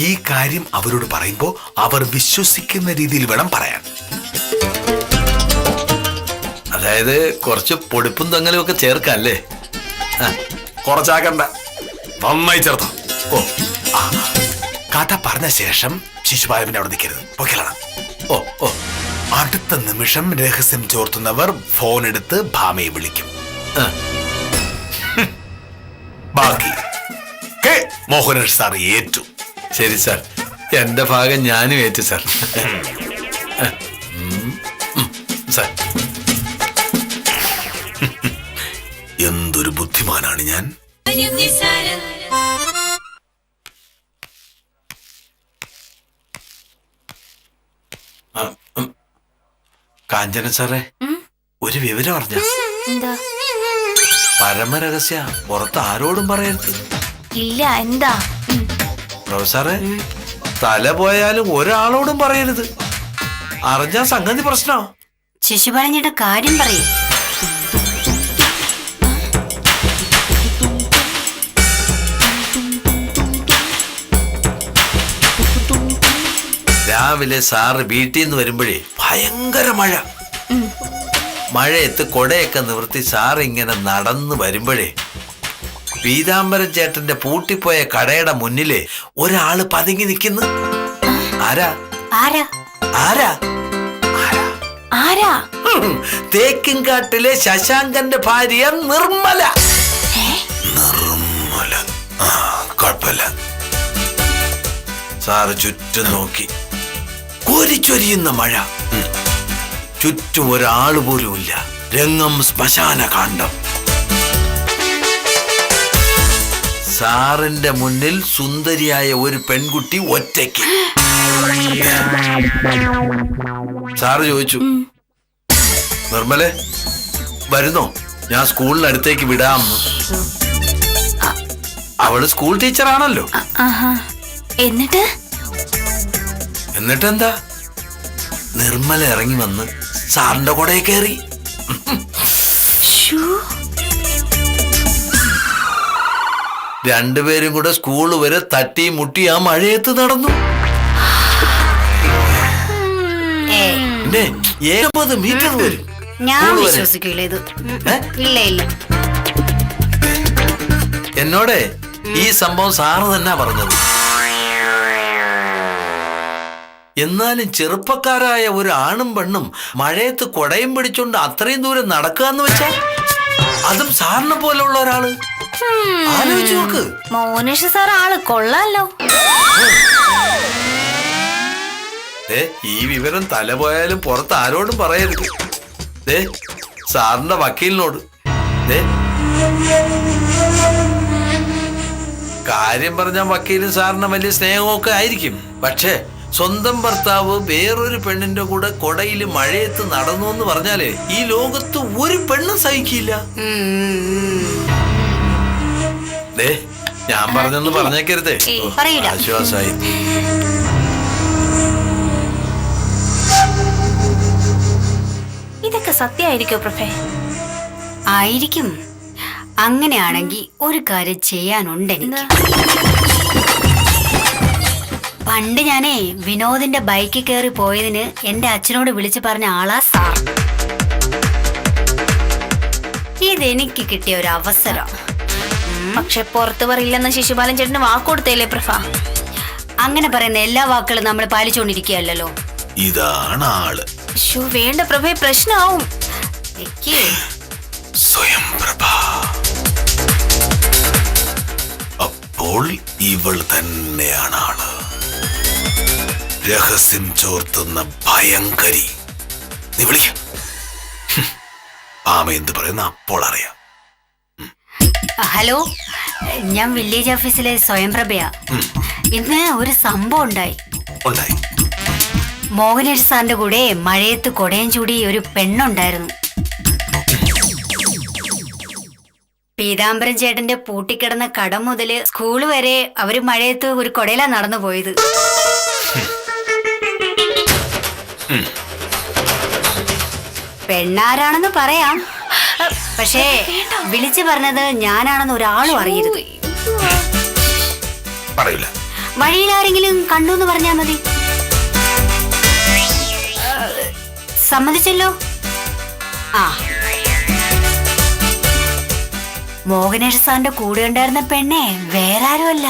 Speaker 2: ഈ കാര്യം അവരോട് പറയുമ്പോ അവർ വിശ്വസിക്കുന്ന രീതിയിൽ വേണം പറയാൻ.
Speaker 6: അതായത് കുറച്ച് പൊടിപ്പും തൊങ്ങലും ഒക്കെ ചേർക്കാം അല്ലേ?
Speaker 2: കുറച്ചാക്കണ്ട, നന്നായി ചേർത്തോ. കഥ പറഞ്ഞ ശേഷം ശിശുപാലന്റെ അവിടെ നിൽക്കരുത്, പൊക്കിലാണ്. അടുത്ത നിമിഷം രഹസ്യം ചോർത്തുന്നവർ ഫോൺ എടുത്ത് ഭാമയെ വിളിക്കും. മോഹനേഷ് സാർ ഏറ്റു.
Speaker 6: ശരി സാർ, എന്റെ ഭാഗം ഞാനും ഏറ്റു സാർ. സാർ,
Speaker 2: എന്തൊരു ബുദ്ധിമാനാണ് ഞാൻ.
Speaker 6: കാഞ്ചന സാറേ, ഒരു വിവരം അറിഞ്ഞ?
Speaker 7: എന്താ?
Speaker 6: പരമരഹസ്യ, പുറത്ത് ആരോടും പറയരുത്.
Speaker 7: ഇല്ല, എന്താ?
Speaker 6: പ്രൊഫസറെ, തല പോയാലും ഒരാളോടും പറയരുത്. അറിഞ്ഞാ സംഗതി പ്രശ്നോ.
Speaker 8: ശിശുപാലൻ ചേട്ടാ കാര്യം പറയേ.
Speaker 6: രാവിലെ സാറ് വീട്ടിൽ നിന്ന് വരുമ്പോഴേ ഭയങ്കര മഴ. മഴയത്ത് കൊടയൊക്കെ നിവർത്തി സാറ് ഇങ്ങനെ നടന്നു വരുമ്പോഴേ പീതാംബരൻ ചേട്ടന്റെ പൂട്ടിപ്പോയ കടയുടെ മുന്നില് ഒരാള് പതുങ്ങി നിൽക്കുന്നു. ആരാ
Speaker 8: ആരാ
Speaker 6: ആരാ
Speaker 7: ആരാ?
Speaker 6: തേക്കിൻകാട്ടിലെ ശശാങ്കന്റെ ഭാര്യ നിർമ്മല.
Speaker 2: നിർമ്മല. കുഴപ്പമില്ല.
Speaker 6: സാറ് ചുറ്റും നോക്കി. കോരിച്ചൊരിയുന്ന മഴ. ചുറ്റും ഒരാൾ പോലുമില്ല. രംഗം ശ്മശാന കാണ്ഡം. സാറിന്റെ മുന്നിൽ സുന്ദരിയായ ഒരു പെൺകുട്ടി ഒറ്റയ്ക്ക്. സാറ് ചോദിച്ചു, നിർമ്മലെ വരുന്നോ? ഞാൻ സ്കൂളിനടുത്തേക്ക് വിടാമെന്ന്. അവള് സ്കൂൾ ടീച്ചറാണല്ലോ. എന്നിട്ടെന്താ? നിർമ്മല ഇറങ്ങി വന്ന് സാറിന്റെ കൂടെ കയറി. രണ്ടുപേരും കൂടെ സ്കൂള് വരെ തട്ടി മുട്ടി ആ മഴയത്ത് നടന്നു. 70 മീറ്റർ വരും.
Speaker 8: ഞാൻ വിശ്വസിക്കൂല ഇത്. ഇല്ല ഇല്ല.
Speaker 6: എന്നോട് ഈ സംഭവം സാറ് തന്നെ പറഞ്ഞത്. എന്നാലും ചെറുപ്പക്കാരായ ഒരു ആണും പെണ്ണും മഴയത്ത് കൊടയും പിടിച്ചോണ്ട് അത്രയും ദൂരം നടക്കുക എന്ന് വെച്ചാൽ, അതും സാറിനെ പോലുള്ള ഒരാള്. ആലോചിച്ച് നോക്ക്.
Speaker 7: മോനേഷ് സാർ ആള് കൊള്ളാലോ.
Speaker 6: ഈ വിവരം തല പോയാലും പുറത്ത് ആരോടും പറയരുത്. സാറിന്റെ വക്കീലിനോട്. കാര്യം പറഞ്ഞാൽ വക്കീലും സാറിന് വലിയ സ്നേഹമൊക്കെ ആയിരിക്കും. പക്ഷേ സ്വന്തം ഭർത്താവ് വേറൊരു പെണ്ണിന്റെ കൂടെ കൊടയിൽ മഴയത്ത് നടന്നു എന്ന് പറഞ്ഞാലേ ഈ ലോകത്ത് ഒരു പെണ്ണും സഹിക്കില്ല. ഞാൻ പറഞ്ഞെന്ന് പറഞ്ഞേക്കരുതേ. ആശ്വാസായി.
Speaker 7: ഇതൊക്കെ സത്യമായിരിക്കോ പ്രഭേ?
Speaker 8: ആയിരിക്കും. അങ്ങനെയാണെങ്കിൽ ഒരു കാര്യം ചെയ്യാനുണ്ട് എനിക്ക്. പണ്ട് ഞാനേ വിനോദിന്റെ ബൈക്കിൽ കയറി പോയതിന് എന്റെ അച്ഛനോട് വിളിച്ചു പറഞ്ഞ ആളാ സാർ. ഇതെനിക്ക് കിട്ടിയ ഒരു അവസരം.
Speaker 7: പക്ഷെ പുറത്ത് പറയില്ലെന്ന് ശിശുപാലൻ ചേട്ടന് വാക്കുകൊടുത്തല്ലേ പ്രഭ?
Speaker 8: അങ്ങനെ പറയുന്ന എല്ലാ വാക്കുകളും നമ്മൾ പാലിച്ചുകൊണ്ടിരിക്കുകയല്ലോ.
Speaker 2: ഇതാണ് ആള്.
Speaker 7: വേണ്ട പ്രഭേ, പ്രശ്നമാവും.
Speaker 2: സ്വയം പ്രഭ. അപ്പോൾ ഇവൾ തന്നെയാണ് ആള്. രഹസ്യം ചോർത്തുന്ന ഭയങ്കരി. നീ വിളിക്ക. ആമ എന്ത് പറയുന്ന അപ്പോൾ അറിയാം.
Speaker 8: ഹലോ, ഞാൻ വില്ലേജ് ഓഫീസിലെ സ്വയംപ്രഭയാ. ഇന്ന് ഒരു സംഭവം ഉണ്ടായി. മോഹനേഷ് സാറിന്റെ കൂടെ മഴയത്ത് കൊടയം ചൂടി ഒരു പെണ്ണുണ്ടായിരുന്നു. പീതാംബരൻ ചേട്ടന്റെ പൂട്ടിക്കിടന്ന കട മുതല് സ്കൂള് വരെ അവര് മഴയത്ത് ഒരു കൊടയിലാ നടന്നു പോയത്. പെണ്ണാരാണെന്ന് പറയാം, പക്ഷേ വിളിച്ചു പറഞ്ഞത് ഞാനാണെന്ന് ഒരാളും അറിയരുത്.
Speaker 2: പറയില്ല.
Speaker 8: വഴിയിൽ ആരെങ്കിലും കണ്ടു എന്ന് പറഞ്ഞാ മതി. സമ്മതിച്ചല്ലോ? ആ, മോഹനേഷ് സാറിന്റെ കൂടെ ഉണ്ടായിരുന്ന പെണ്ണെ വേറെ ആരുമല്ല,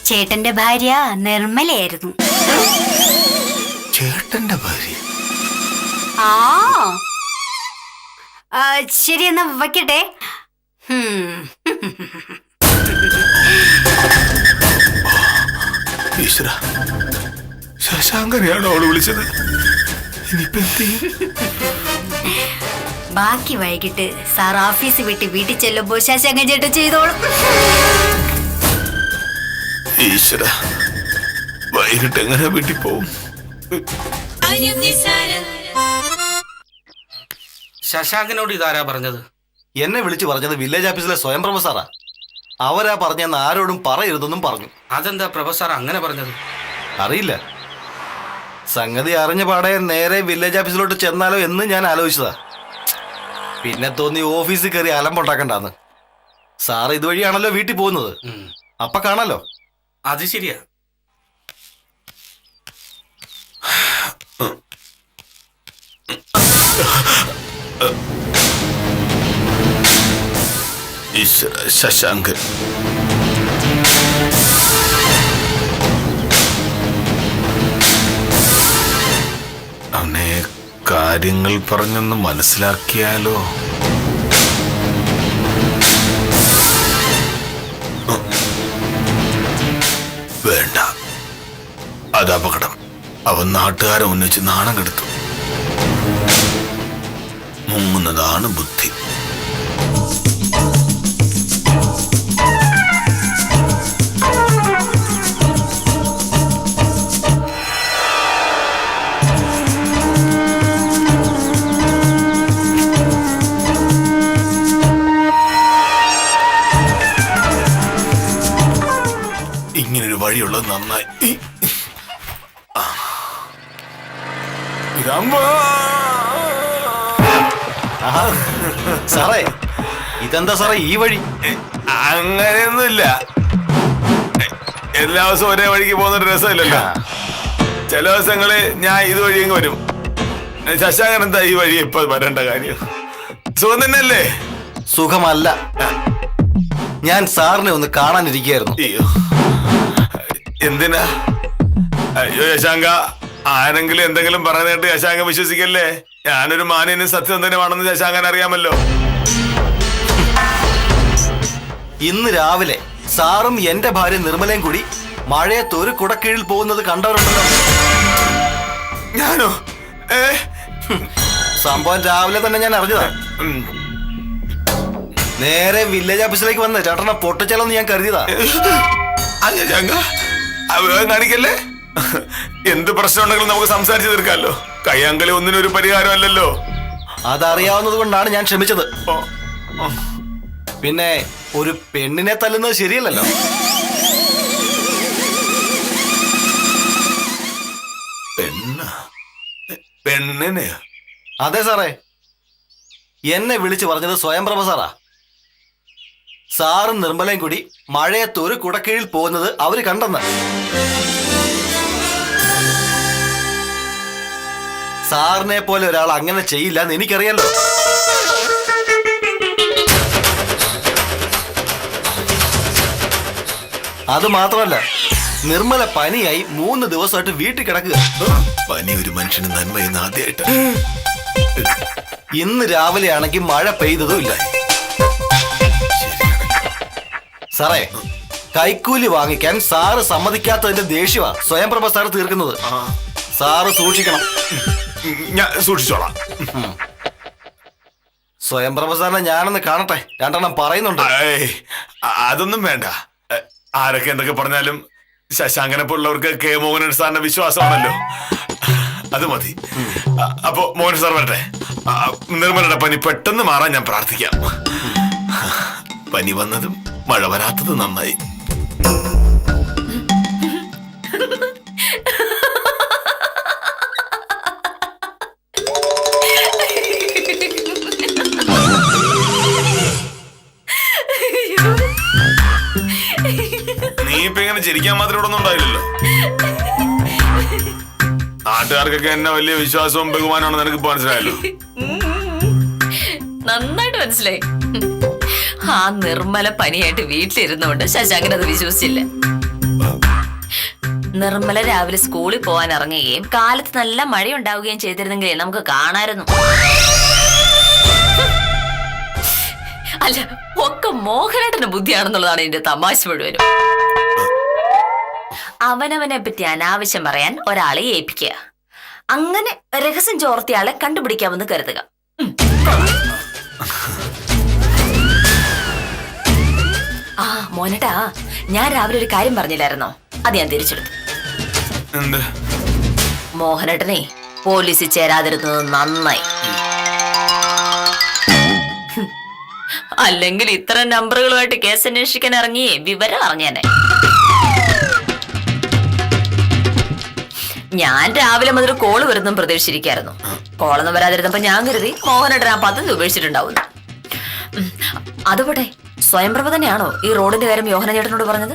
Speaker 8: ചേട്ടന്റെ ഭാര്യ നിർമ്മലയായിരുന്നു.
Speaker 2: ചേട്ടന്റെ ഭാര്യ?
Speaker 8: ആ, ശരി എന്നാ വയ്ക്കട്ടെ.
Speaker 2: ഈശ്വര, ശശാങ്കനെയാണോ അവള് വിളിച്ചത്? ഇനിയിപ്പോ എന്ത് ചെയ്യും?
Speaker 8: ബാക്കി വൈകിട്ട് സാർ ഓഫീസ് വിട്ട് വീട്ടിൽ ചെല്ലുമ്പോ ശശാങ്കൻ ചേട്ടൻ ചെയ്തോളും.
Speaker 2: ഈശ്വര, വൈകിട്ട് എങ്ങനെ വീട്ടിൽ പോവും?
Speaker 4: ശശാങ്കനോട് ഇതാരാ പറഞ്ഞത്?
Speaker 9: എന്നെ വിളിച്ചു പറഞ്ഞത് വില്ലേജ് ഓഫീസിലെ സ്വയംപ്രഭ സാറാ. അവരാ പറഞ്ഞെന്ന് ആരോടും പറയരുതെന്നും പറഞ്ഞു.
Speaker 4: അതെന്താ പ്രൊഫസർ അങ്ങനെ പറഞ്ഞത്?
Speaker 9: അറിയില്ല. സംഗതി അറിഞ്ഞ പാടെ നേരെ വില്ലേജ് ഓഫീസിലോട്ട് ചെന്നാലോ എന്ന് ഞാൻ ആലോചിച്ചതാ. പിന്നെ തോന്നി ഓഫീസിൽ കയറി അലമ്പുണ്ടാക്കണ്ടാന്ന്. സാറ് ഇതുവഴിയാണല്ലോ വീട്ടിൽ പോകുന്നത്, അപ്പൊ കാണാലോ.
Speaker 4: അത് ശരിയാ.
Speaker 2: ഈശ്വര, ശശാങ്കൻ. അവനെ കാര്യങ്ങൾ പറഞ്ഞൊന്ന് മനസ്സിലാക്കിയാലോ? വേണ്ട, അത് അപകടം. അവൻ നാട്ടുകാരെ ഒന്നിച്ച് നാണം കെടുത്തു. മുങ്ങുന്നതാണ് ബുദ്ധി. ഇങ്ങനൊരു വഴിയുള്ളത് നന്നായി.
Speaker 9: സാറേ, ഇതെന്താ സാറേ ഈ വഴി?
Speaker 2: അങ്ങനെയൊന്നുമില്ല. എല്ലാ ദിവസവും ഒരേ വഴിക്ക് പോകുന്ന രസമില്ലല്ലോ. ചില ദിവസങ്ങള് ഞാൻ ഇതുവഴി അങ്ങ് വരും. ശശാങ്കൻ എന്താ ഈ വഴി ഇപ്പൊ വരേണ്ട കാര്യം? സുഖം തന്നെയല്ലേ?
Speaker 9: സുഖമല്ല, ഞാൻ സാറിനെ ഒന്ന് കാണാനിരിക്കുകയായിരുന്നു.
Speaker 2: അയ്യോ, എന്തിനാ? അയ്യോ ശശാങ്ക, ആരെങ്കിലും എന്തെങ്കിലും പറഞ്ഞിട്ട് ശശാങ്ക വിശ്വസിക്കല്ലേ. ഞാനൊരു മാന്യനും സത്യസന്ധനുമാണെന്ന് ശശാങ്കൻ അറിയാമല്ലോ.
Speaker 9: ഇന്ന് രാവിലെ സാറും എന്റെ ഭാര്യ നിർമ്മലയും കൂടി മഴയത്ത് ഒരു കുടക്കീഴിൽ പോകുന്നത് കണ്ടവരുണ്ടല്ലോ.
Speaker 2: ഞാനോ?
Speaker 9: സംഭവം രാവിലെ തന്നെ ഞാൻ അറിഞ്ഞതാ. നേരെ വില്ലേജ് ഓഫീസിലേക്ക് വന്ന് ചേട്ടനെ പൊട്ടിച്ചാലെന്ന് ഞാൻ കരുതിയതാ.
Speaker 2: വേഗം കാണിക്കല്ലേ. എന്ത് പ്രശ്നം ഉണ്ടെങ്കിലും നമുക്ക് സംസാരിച്ച് തീർക്കാമല്ലോ. കയ്യാങ്കളി ഒന്നിനും ഒരു പരിഹാരമല്ലല്ലോ.
Speaker 9: അതറിയാവുന്നത് കൊണ്ടാണ് ഞാൻ ക്ഷമിച്ചത്. പിന്നെ ഒരു പെണ്ണിനെ തല്ലുന്നത് ശരിയല്ലല്ലോ.
Speaker 2: പെണ്ണിനെ?
Speaker 9: അതെ സാറേ, എന്നെ വിളിച്ചു പറഞ്ഞത് സ്വയംപ്രഭ സാറാ. സാറും നിർമ്മലയും കൂടി മഴയത്ത് ഒരു കുടക്കീഴിൽ പോകുന്നത് അവര് കണ്ടെന്ന്. സാറിനെ പോലെ ഒരാൾ അങ്ങനെ ചെയ്യില്ല എന്ന് എനിക്കറിയാലോ. അത് മാത്രമല്ല, നിർമ്മല പനിയായി 3 ദിവസമായിട്ട് വീട്ടിൽ കിടക്കുക.
Speaker 2: പനി ഒരു മനുഷ്യന് നന്മയെന്ന് ആദ്യമായിട്ട്.
Speaker 9: ഇന്ന് രാവിലെ ആണെങ്കിൽ മഴ പെയ്തതുമില്ല. സാറേ, കൈക്കൂലി വാങ്ങിക്കാൻ സാറ് സമ്മതിക്കാത്തതിന്റെ ദേഷ്യമാ സ്വയംപ്രഭ സാറ് തീർക്കുന്നത്. സാറ് സൂക്ഷിക്കണം.
Speaker 2: ഞാൻ സൂക്ഷിച്ചോളാം.
Speaker 9: സ്വയംപ്രഭ സാറിനെ ഞാനൊന്ന് കാണട്ടെ, 2 എണ്ണം പറയുന്നുണ്ട്.
Speaker 2: അതൊന്നും വേണ്ട. ആരൊക്കെ എന്തൊക്കെ പറഞ്ഞാലും ശശാങ്കനെ പോലുള്ളവർക്ക് കെ മോഹനൻ സാറിന്റെ വിശ്വാസമാണല്ലോ. അത് മതി. അപ്പോ മോഹൻ സാർ വരട്ടെ. നിർമ്മലയുടെ പനി പെട്ടെന്ന് മാറാൻ ഞാൻ പ്രാർത്ഥിക്കാം. പനി വന്നതും മഴ വരാത്തതും നന്നായി. നീ ഇപ്പൊ ഇങ്ങനെ ചിരിക്കാൻ മാത്രം ഇവിടെ ഒന്നും ഉണ്ടായില്ലല്ലോ. നാട്ടുകാർക്കൊക്കെ എന്നെ വലിയ വിശ്വാസവും ബഹുമാനമാണെന്ന് എനിക്ക് ഇപ്പൊ മനസ്സിലായല്ലോ.
Speaker 3: നന്നായിട്ട് മനസ്സിലായി. ആ നിർമ്മല പനിയായിട്ട് വീട്ടിലിരുന്നോണ്ട് ശശാങ്കൻ അത് വിശ്വസിച്ചില്ല. നിർമ്മല രാവിലെ സ്കൂളിൽ പോകാൻ ഇറങ്ങുകയും കാലത്ത് നല്ല മഴ ഉണ്ടാവുകയും ചെയ്തിരുന്നെങ്കിലേ നമുക്ക് കാണായിരുന്നു. അല്ല, ഒക്കെ മോഹനേട്ടന്റെ ബുദ്ധിയാണെന്നുള്ളതാണ് എന്റെ തമാശ മുഴുവനും. അവനവനെ പറ്റി അനാവശ്യം പറയാൻ ഒരാളെ ഏൽപ്പിക്കുക. അങ്ങനെ രഹസ്യം ചോർത്തിയാളെ കണ്ടുപിടിക്കാമെന്ന് കരുതുക. ആ മോനട്ടാ, ഞാൻ രാവിലെ ഒരു കാര്യം പറഞ്ഞില്ലായിരുന്നോ? അത് ഞാൻ തിരിച്ചെടുത്തു.
Speaker 2: എന്ത്?
Speaker 3: മോഹനേട്ടനെ പോലീസിൽ ചേരാതിരുന്നത് നന്നായി. അല്ലെങ്കിൽ ഇത്തരം നമ്പറുകളുമായിട്ട് കേസ് അന്വേഷിക്കാൻ ഇറങ്ങി വിവരം അറിഞ്ഞേനെ. ഞാൻ രാവിലെ മുതൽ കോള് വരുന്നതും പ്രതീക്ഷിച്ചിരിക്കായിരുന്നു. കോളൊന്നും വരാതിരുന്നപ്പോ ഞാൻ കരുതി മോഹനേട്ടൻ ആ പദ്ധതി ഉപേക്ഷിച്ചിട്ടുണ്ടാവും. അതുപോലെ സ്വയംപ്രഭ തന്നെയാണോ ഈ റോഡിന്റെ കാര്യം യോഹന ചേട്ടനോട് പറഞ്ഞത്?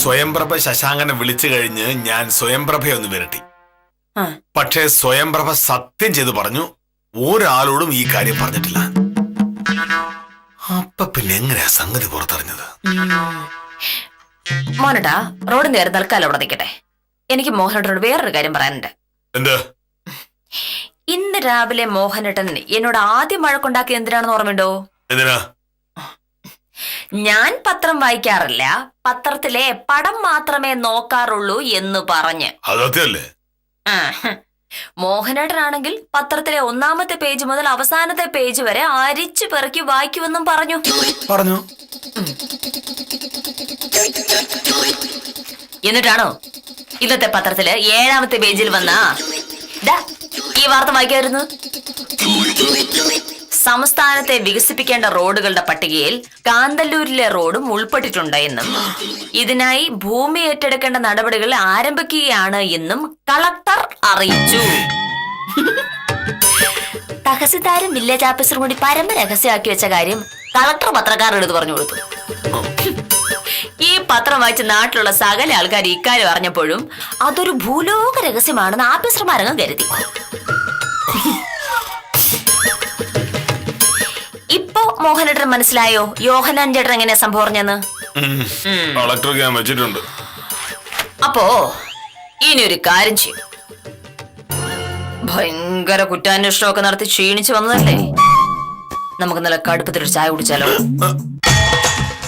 Speaker 2: സ്വയംപ്രഭ ശശാങ്കനെ വിളിച്ചു കഴിഞ്ഞ് ഞാൻ സ്വയംപ്രഭയെ ഒന്ന് വിരട്ടി. പക്ഷേ സ്വയംപ്രഭ സത്യം ചെയ്ത് പറഞ്ഞു ഒരാളോടും ഈ കാര്യം പറഞ്ഞിട്ടില്ല. അപ്പൊ പിന്നെ എങ്ങനെയാ സംഗതി പുറത്തറിഞ്ഞത്?
Speaker 3: മോനട്ടാ, റോഡിന്റെ കാര്യം തൽക്കാലം അവിടെ നിൽക്കട്ടെ. എനിക്ക് മോഹനേട്ടനോട് വേറൊരു കാര്യം പറയാനുണ്ട്.
Speaker 2: എന്ത്?
Speaker 3: ഇന്ന് രാവിലെ മോഹനേട്ടൻ എന്നോട് ആദ്യം വഴക്കുണ്ടാക്കി എന്തിനാണെന്ന് ഓർമ്മയുണ്ടോ?
Speaker 2: എന്തിനാ?
Speaker 3: ഞാൻ പത്രം വായിക്കാറില്ല, പത്രത്തിലെ പടം മാത്രമേ നോക്കാറുള്ളൂ എന്ന് പറഞ്ഞ്.
Speaker 2: അതല്ലേ?
Speaker 3: മോഹനേട്ടനാണെങ്കിൽ പത്രത്തിലെ ഒന്നാമത്തെ പേജ് മുതൽ അവസാനത്തെ പേജ് വരെ അരിച്ചു പെറുക്കി വായിക്കുമെന്നും പറഞ്ഞു. എന്നിട്ടാണോ ഇന്നത്തെ പത്രത്തില് 7ാമത്തെ പേജിൽ വന്ന ഈ വാർത്ത വായിക്കായിരുന്നു? സംസ്ഥാനത്തെ വികസിപ്പിക്കേണ്ട റോഡുകളുടെ പട്ടികയിൽ കാന്തല്ലൂരിലെ റോഡും ഉൾപ്പെട്ടിട്ടുണ്ട് എന്നും ഇതിനായി ഭൂമി ഏറ്റെടുക്കേണ്ട നടപടികൾ ആരംഭിക്കുകയാണ് എന്നും കളക്ടർ അറിയിച്ചു. തഹസിൽദാരും വില്ലേജ് ഓഫീസറും കൂടി പരമ രഹസ്യമാക്കി വെച്ച കാര്യം കളക്ടർ പത്രക്കാരുടെ അടുത്ത് പറഞ്ഞു കൊടുത്തു. ഈ പത്രം വായിച്ച് നാട്ടിലുള്ള സകല ആൾക്കാർ ഇക്കാര്യം അറിഞ്ഞപ്പോഴും അതൊരു ഭൂലോക രഹസ്യമാണെന്ന് ഓഫീസർമാരങ്ങ് കരുതി. ഇപ്പോ മോഹനേട്ടൻ മനസ്സിലായോ യോഹനാൻ ചേട്ടൻ എങ്ങനെയാ സംഭവം പറഞ്ഞെന്ന്?
Speaker 2: കളക്ടർക്ക് ഞാൻ വെച്ചിട്ടുണ്ട്.
Speaker 3: അപ്പോ ഇനി ഒരു കാര്യം ചെയ്യും. ഭയങ്കര കുറ്റാന്വേഷണമൊക്കെ നടത്തി ക്ഷീണിച്ചു വന്നതല്ലേ, നമുക്ക് നല്ല കടുപ്പത്തിലൊരു ചായ കുടിച്ചാലോ?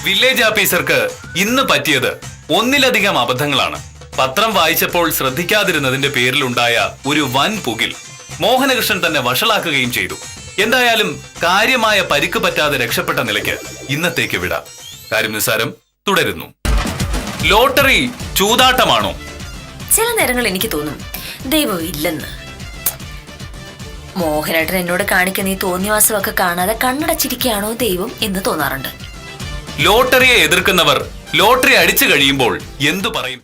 Speaker 1: വില്ലേജ് ഓഫീസർക്ക് ഇന്ന് പറ്റിയത് ഒന്നിലധികം അബദ്ധങ്ങളാണ്. പത്രം വായിച്ചപ്പോൾ ശ്രദ്ധിക്കാതിരുന്നതിന്റെ പേരിലുണ്ടായ ഒരു വൻ പുകിൽ മോഹനകൃഷ്ണൻ തന്നെ വഷളാക്കുകയും ചെയ്തു. എന്തായാലും കാര്യമായ പരിക്ക് പറ്റാതെ രക്ഷപ്പെട്ട നിലയ്ക്ക് ഇന്നത്തേക്ക് വിടാം. കാര്യം നിസ്സാരം തുടരുന്നു. ലോട്ടറി ചൂതാട്ടമാണോ?
Speaker 3: ചില നേരങ്ങൾ എനിക്ക് തോന്നും ദൈവം ഇല്ലെന്ന്. മോഹനേട്ടൻ എന്നോട് കാണിക്കുന്ന ഈ തോന്നിവാസമൊക്കെ കാണാതെ കണ്ണടച്ചിരിക്കുകയാണോ ദൈവം എന്ന് തോന്നാറുണ്ട്.
Speaker 1: ലോട്ടറിയെ എതിർക്കുന്നവർ ലോട്ടറി അടിച്ചു കഴിയുമ്പോൾ എന്തു പറയും?